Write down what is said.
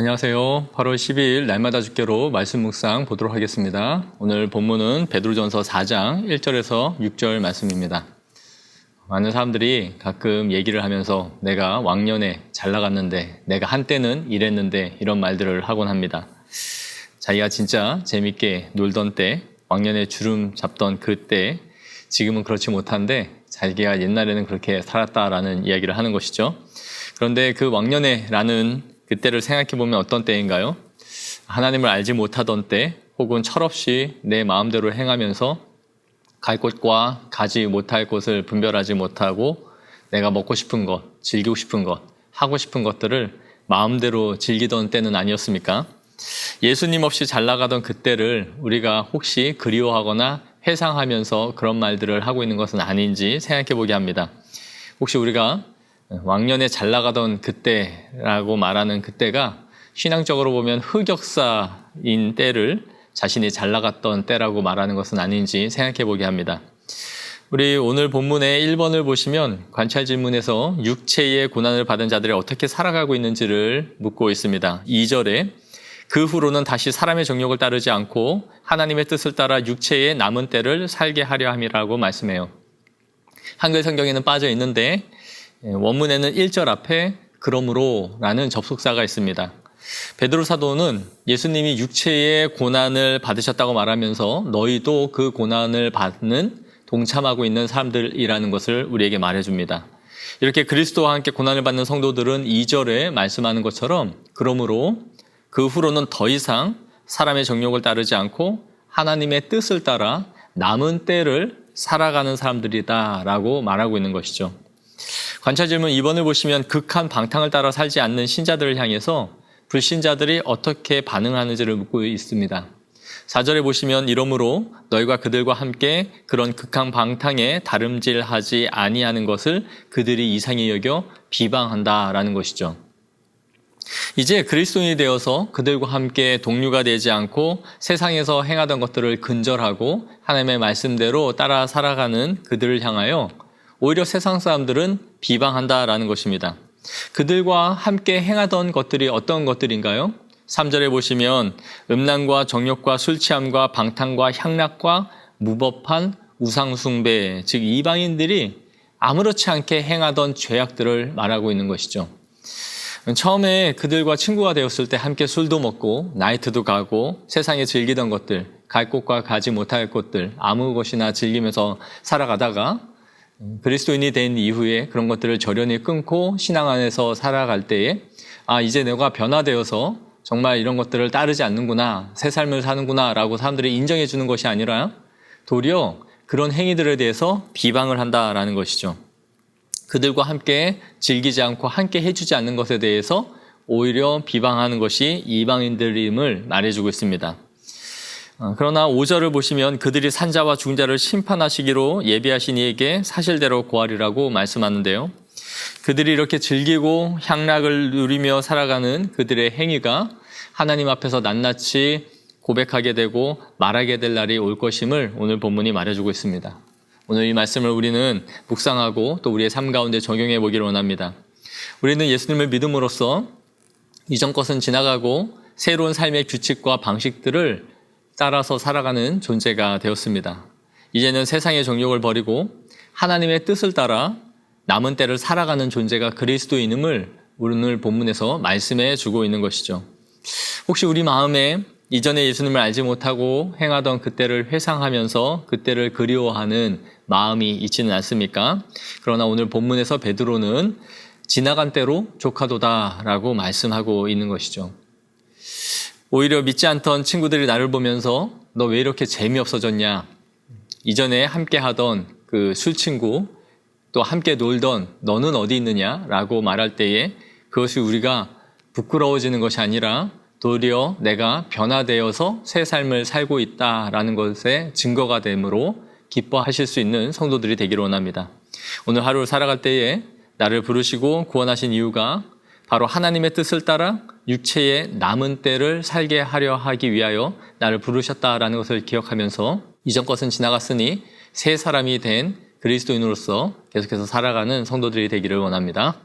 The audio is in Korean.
안녕하세요. 8월 12일 날마다 주께로 말씀 묵상 보도록 하겠습니다. 오늘 본문은 베드로전서 4장 1절에서 6절 말씀입니다. 많은 사람들이 가끔 얘기를 하면서 내가 왕년에 잘 나갔는데, 내가 한때는 이랬는데 이런 말들을 하곤 합니다. 자기가 진짜 재밌게 놀던 때, 왕년에 주름 잡던 그때, 지금은 그렇지 못한데 자기가 옛날에는 그렇게 살았다라는 이야기를 하는 것이죠. 그런데 그 왕년에라는 그때를 생각해보면 어떤 때인가요? 하나님을 알지 못하던 때, 혹은 철없이 내 마음대로 행하면서 갈 곳과 가지 못할 곳을 분별하지 못하고 내가 먹고 싶은 것, 즐기고 싶은 것, 하고 싶은 것들을 마음대로 즐기던 때는 아니었습니까? 예수님 없이 잘 나가던 그때를 우리가 혹시 그리워하거나 회상하면서 그런 말들을 하고 있는 것은 아닌지 생각해보게 합니다. 혹시 우리가 왕년에 잘 나가던 그때라고 말하는 그때가 신앙적으로 보면 흑역사인 때를 자신이 잘 나갔던 때라고 말하는 것은 아닌지 생각해 보게 합니다. 우리 오늘 본문의 1번을 보시면 관찰 질문에서 육체의 고난을 받은 자들이 어떻게 살아가고 있는지를 묻고 있습니다. 2절에 그 후로는 다시 사람의 정욕을 따르지 않고 하나님의 뜻을 따라 육체의 남은 때를 살게 하려 함이라고 말씀해요. 한글 성경에는 빠져 있는데 원문에는 1절 앞에 그러므로 라는 접속사가 있습니다. 베드로 사도는 예수님이 육체의 고난을 받으셨다고 말하면서 너희도 그 고난을 받는 동참하고 있는 사람들이라는 것을 우리에게 말해줍니다. 이렇게 그리스도와 함께 고난을 받는 성도들은 2절에 말씀하는 것처럼 그러므로 그 후로는 더 이상 사람의 정욕을 따르지 않고 하나님의 뜻을 따라 남은 때를 살아가는 사람들이다 라고 말하고 있는 것이죠. 관찰 질문 2번을 보시면 극한 방탕을 따라 살지 않는 신자들을 향해서 불신자들이 어떻게 반응하는지를 묻고 있습니다. 4절에 보시면 이러므로 너희가 그들과 함께 그런 극한 방탕에 다름질하지 아니하는 것을 그들이 이상히 여겨 비방한다라는 것이죠. 이제 그리스도인이 되어서 그들과 함께 동류가 되지 않고 세상에서 행하던 것들을 근절하고 하나님의 말씀대로 따라 살아가는 그들을 향하여 오히려 세상 사람들은 비방한다라는 것입니다. 그들과 함께 행하던 것들이 어떤 것들인가요? 3절에 보시면 음란과 정욕과 술 취함과 방탕과 향락과 무법한 우상숭배, 즉 이방인들이 아무렇지 않게 행하던 죄악들을 말하고 있는 것이죠. 처음에 그들과 친구가 되었을 때 함께 술도 먹고 나이트도 가고 세상에 즐기던 것들, 갈 곳과 가지 못할 곳들 아무 것이나 즐기면서 살아가다가 그리스도인이 된 이후에 그런 것들을 절연히 끊고 신앙 안에서 살아갈 때에 이제 내가 변화되어서 정말 이런 것들을 따르지 않는구나, 새 삶을 사는구나 라고 사람들이 인정해 주는 것이 아니라 도리어 그런 행위들에 대해서 비방을 한다라는 것이죠. 그들과 함께 즐기지 않고 함께 해주지 않는 것에 대해서 오히려 비방하는 것이 이방인들임을 말해주고 있습니다. 그러나 5절을 보시면 그들이 산자와 죽은 자를 심판하시기로 예비하신 이에게 사실대로 고하리라고 말씀하는데요. 그들이 이렇게 즐기고 향락을 누리며 살아가는 그들의 행위가 하나님 앞에서 낱낱이 고백하게 되고 말하게 될 날이 올 것임을 오늘 본문이 말해주고 있습니다. 오늘 이 말씀을 우리는 묵상하고 또 우리의 삶 가운데 적용해 보기를 원합니다. 우리는 예수님을 믿음으로써 이전 것은 지나가고 새로운 삶의 규칙과 방식들을 따라서 살아가는 존재가 되었습니다. 이제는 세상의 정욕을 버리고 하나님의 뜻을 따라 남은 때를 살아가는 존재가 그리스도인임을 오늘 본문에서 말씀해 주고 있는 것이죠. 혹시 우리 마음에 이전에 예수님을 알지 못하고 행하던 그때를 회상하면서 그때를 그리워하는 마음이 있지는 않습니까? 그러나 오늘 본문에서 베드로는 지나간 때로 조카도다라고 말씀하고 있는 것이죠. 오히려 믿지 않던 친구들이 나를 보면서 너 왜 이렇게 재미없어졌냐? 이전에 함께 하던 그 술 친구, 또 함께 놀던 너는 어디 있느냐? 라고 말할 때에 그것이 우리가 부끄러워지는 것이 아니라 도리어 내가 변화되어서 새 삶을 살고 있다라는 것의 증거가 되므로 기뻐하실 수 있는 성도들이 되기를 원합니다. 오늘 하루를 살아갈 때에 나를 부르시고 구원하신 이유가 바로 하나님의 뜻을 따라 육체의 남은 때를 살게 하려 하기 위하여 나를 부르셨다라는 것을 기억하면서 이전 것은 지나갔으니 새 사람이 된 그리스도인으로서 계속해서 살아가는 성도들이 되기를 원합니다.